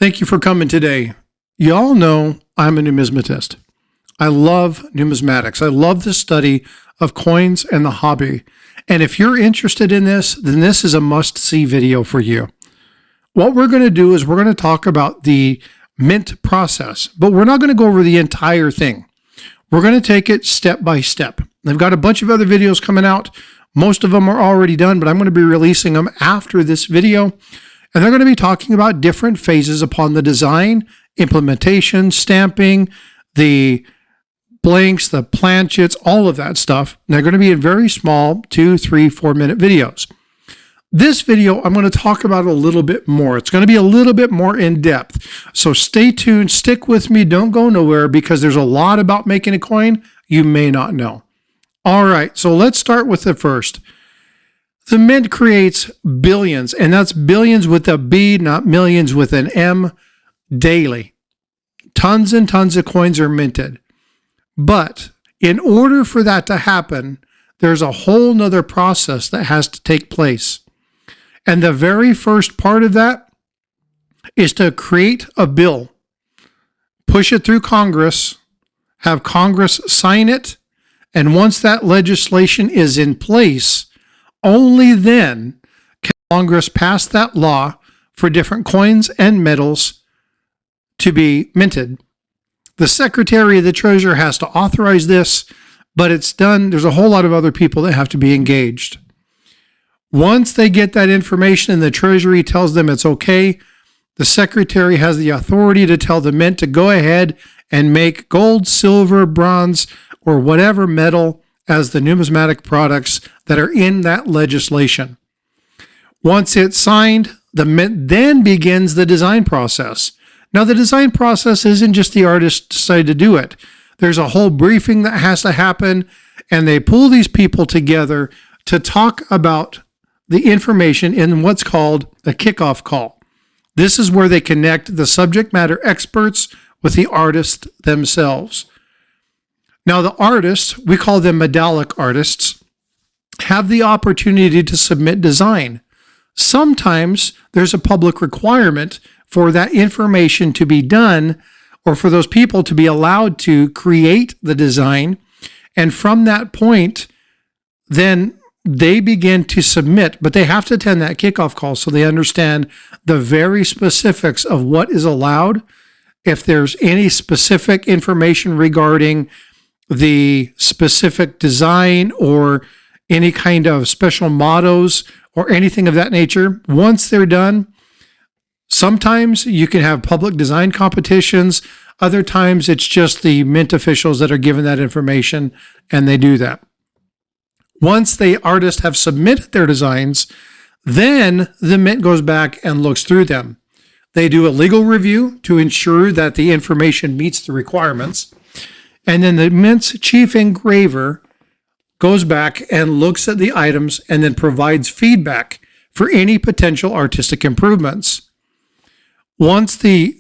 Thank you for coming today. You all know I'm a numismatist. I love numismatics. I love the study of coins and the hobby. And if you're interested in this, then this is a must-see video for you. What we're going to do is we're going to talk about the mint process, but we're not going to go over the entire thing. We're going to take it step by step. I've got a bunch of other videos coming out. Most of them are already done, but I'm going to be releasing them after this video. And they're going to be talking about different phases upon the design, implementation, stamping, the blanks, the planchets, all of that stuff. And they're going to be in very small 2, 3, 4 minute videos. This video, I'm going to talk about a little bit more. It's going to be a little bit more in depth. So stay tuned, stick with me, don't go nowhere, because there's a lot about making a coin you may not know. All right, so let's start with the first. The mint creates billions, and that's billions with a B, not millions with an M, daily. Tons and tons of coins are minted. But in order for that to happen, there's a whole nother process that has to take place. And the very first part of that is to create a bill, push it through Congress, have Congress sign it, and once that legislation is in place, only then can Congress pass that law for different coins and metals to be minted. The Secretary of the Treasury has to authorize this, but it's done. There's a whole lot of other people that have to be engaged. Once they get that information and the Treasury tells them it's okay, the Secretary has the authority to tell the mint to go ahead and make gold, silver, bronze, or whatever metal as the numismatic products that are in that legislation. Once it's signed, the mint then begins the design process. Now, the design process isn't just the artist decide to do it. There's a whole briefing that has to happen, and they pull these people together to talk about the information in what's called a kickoff call. This is where they connect the subject matter experts with the artists themselves. Now, the artists, we call them medallic artists, have the opportunity to submit design. Sometimes there's a public requirement for that information to be done, or for those people to be allowed to create the design. And from that point, then they begin to submit, but they have to attend that kickoff call so they understand the very specifics of what is allowed. If there's any specific information regarding the specific design or any kind of special mottos or anything of that nature, once they're done, sometimes you can have public design competitions. Other times it's just the mint officials that are given that information, and they do that. Once the artists have submitted their designs, then the mint goes back and looks through them. They do a legal review to ensure that the information meets the requirements. And then the mint's chief engraver goes back and looks at the items and then provides feedback for any potential artistic improvements. Once the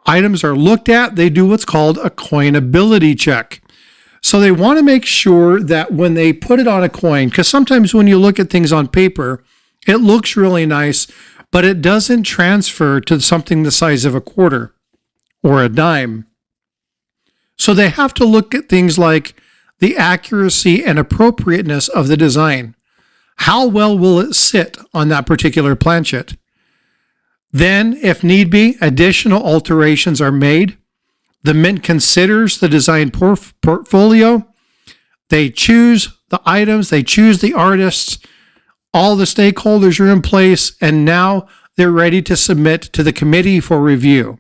items are looked at, they do what's called a coinability check. So they want to make sure that when they put it on a coin, because sometimes when you look at things on paper, it looks really nice, but it doesn't transfer to something the size of a quarter or a dime. So they have to look at things like the accuracy and appropriateness of the design. How well will it sit on that particular planchet? Then, if need be, additional alterations are made. The mint considers the design portfolio. They choose the items, they choose the artists, all the stakeholders are in place, and now they're ready to submit to the committee for review.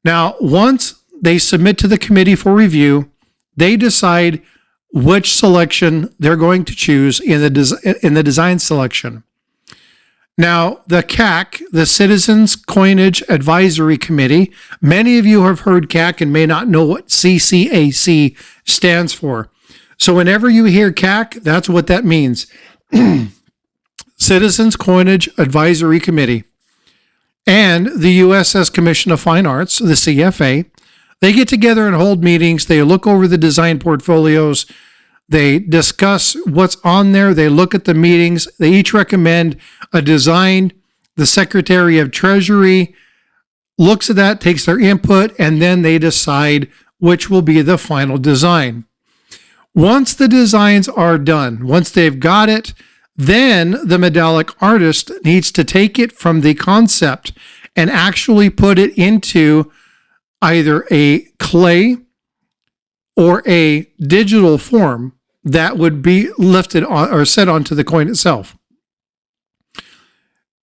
Now, once they submit to the committee for review, they decide which selection they're going to choose in the design selection. Now, the CAC, the Citizens Coinage Advisory Committee, many of you have heard CAC and may not know what CCAC stands for. So whenever you hear CAC, that's what that means. Citizens Coinage Advisory Committee. And the USS Commission of Fine Arts, the CFA, they get together and hold meetings. They look over the design portfolios. They discuss what's on there. They look at the meetings. They each recommend a design. The Secretary of Treasury looks at that, takes their input, and then they decide which will be the final design. Once the designs are done, once they've got it, then the medallic artist needs to take it from the concept and actually put it into either a clay or a digital form that would be lifted on, or set onto the coin itself.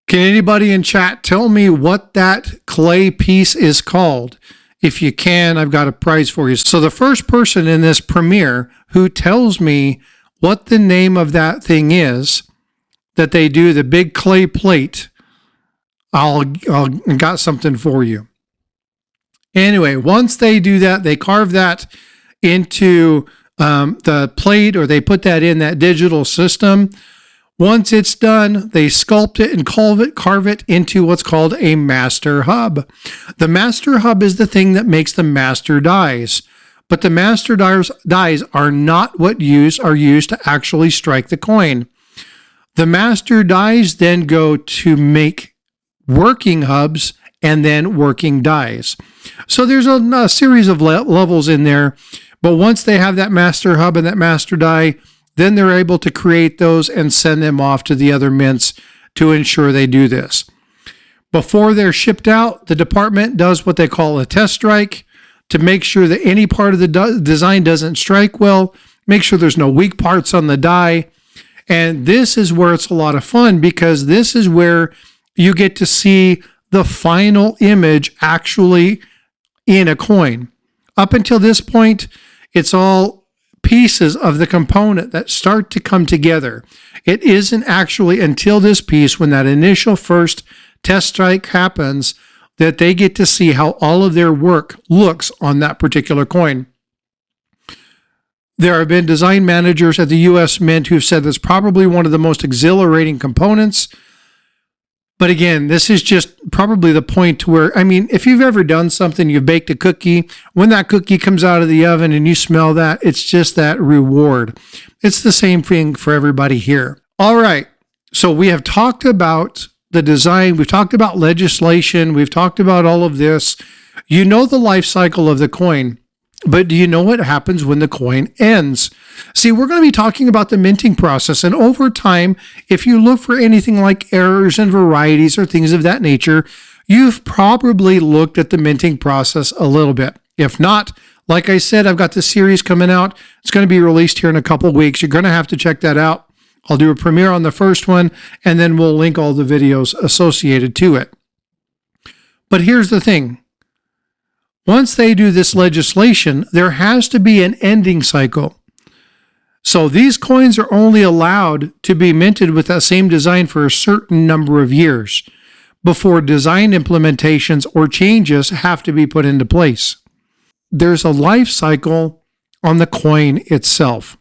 Can anybody in chat tell me what that clay piece is called? If you can, I've got a prize for you. So the first person in this premiere who tells me what the name of that thing is that they do, the big clay plate, I'll got something for you. Anyway, once they do that, they carve that into the plate, or they put that in that digital system. Once it's done, they sculpt it and carve it into what's called a master hub. The master hub is the thing that makes the master dies. But the master dies are not what are used to actually strike the coin. The master dies then go to make working hubs and then working dies. So there's a series of levels in there. But once they have that master hub and that master die, then they're able to create those and send them off to the other mints to ensure they do this. Before they're shipped out, the department does what they call a test strike to make sure that any part of the design doesn't strike well, make sure there's no weak parts on the die. And this is where it's a lot of fun, because this is where you get to see the final image actually in a coin. Up until this point, it's all pieces of the component that start to come together. It isn't actually until this piece, when that initial first test strike happens, that they get to see how all of their work looks on that particular coin. There have been design managers at the U.S. Mint who've said that's probably one of the most exhilarating components. But again, this is just probably the point to where, I mean, if you've ever done something, you've baked a cookie, when that cookie comes out of the oven and you smell that, it's just that reward. It's the same thing for everybody here. All right. So we have talked about the design. We've talked about legislation. We've talked about all of this. You know the life cycle of the coin. But do you know what happens when the coin ends? See, we're going to be talking about the minting process. And over time, if you look for anything like errors and varieties or things of that nature, you've probably looked at the minting process a little bit. If not, like I said, I've got this series coming out. It's going to be released here in a couple of weeks. You're going to have to check that out. I'll do a premiere on the first one, and then we'll link all the videos associated to it. But here's the thing. Once they do this legislation, there has to be an ending cycle. So these coins are only allowed to be minted with that same design for a certain number of years before design implementations or changes have to be put into place. There's a life cycle on the coin itself.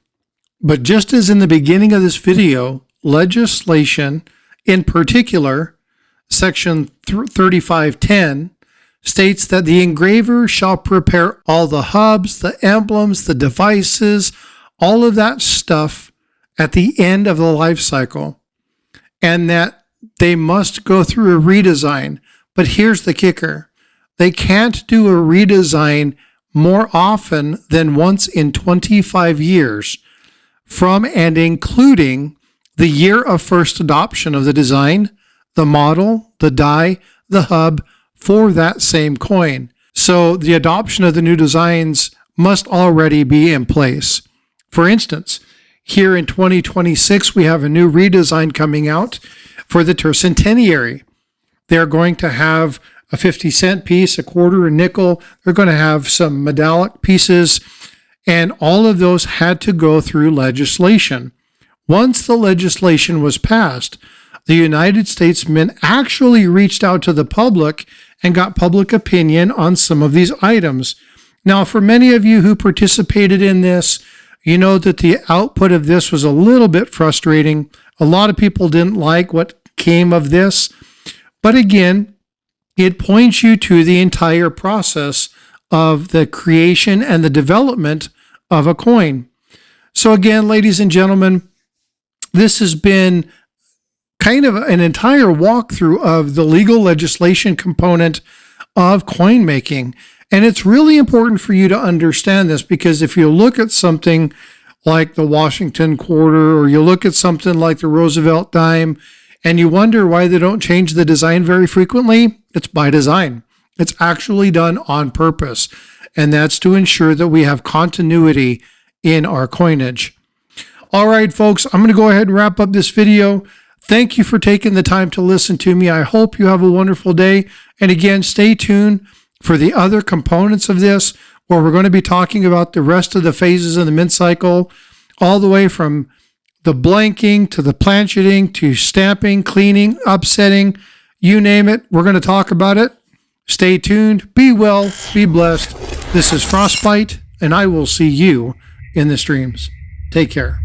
But just as in the beginning of this video, legislation, in particular, Section 3510, states that the engraver shall prepare all the hubs, the emblems, the devices, all of that stuff at the end of the life cycle, and that they must go through a redesign. But here's the kicker. They can't do a redesign more often than once in 25 years from and including the year of first adoption of the design, the model, the die, the hub, for that same coin. So the adoption of the new designs must already be in place. For instance, here in 2026, we have a new redesign coming out for the tercentenary. They're going to have a 50-cent piece, a quarter, a nickel. They're going to have some medallic pieces, and all of those had to go through legislation. Once the legislation was passed, the United States Mint actually reached out to the public and got public opinion on some of these items. Now, for many of you who participated in this, you know that the output of this was a little bit frustrating. A lot of people didn't like what came of this. But again, it points you to the entire process of the creation and the development of a coin. So again, ladies and gentlemen, this has been kind of an entire walkthrough of the legal legislation component of coin making. And it's really important for you to understand this, because if you look at something like the Washington quarter, or you look at something like the Roosevelt dime, and you wonder why they don't change the design very frequently, it's by design. It's actually done on purpose. And that's to ensure that we have continuity in our coinage. All right, folks, I'm going to go ahead and wrap up this video. Thank you for taking the time to listen to me. I hope you have a wonderful day. And again, stay tuned for the other components of this, where we're going to be talking about the rest of the phases of the mint cycle, all the way from the blanking to the planchetting to stamping, cleaning, upsetting, you name it. We're going to talk about it. Stay tuned. Be well. Be blessed. This is Frostbyte, and I will see you in the streams. Take care.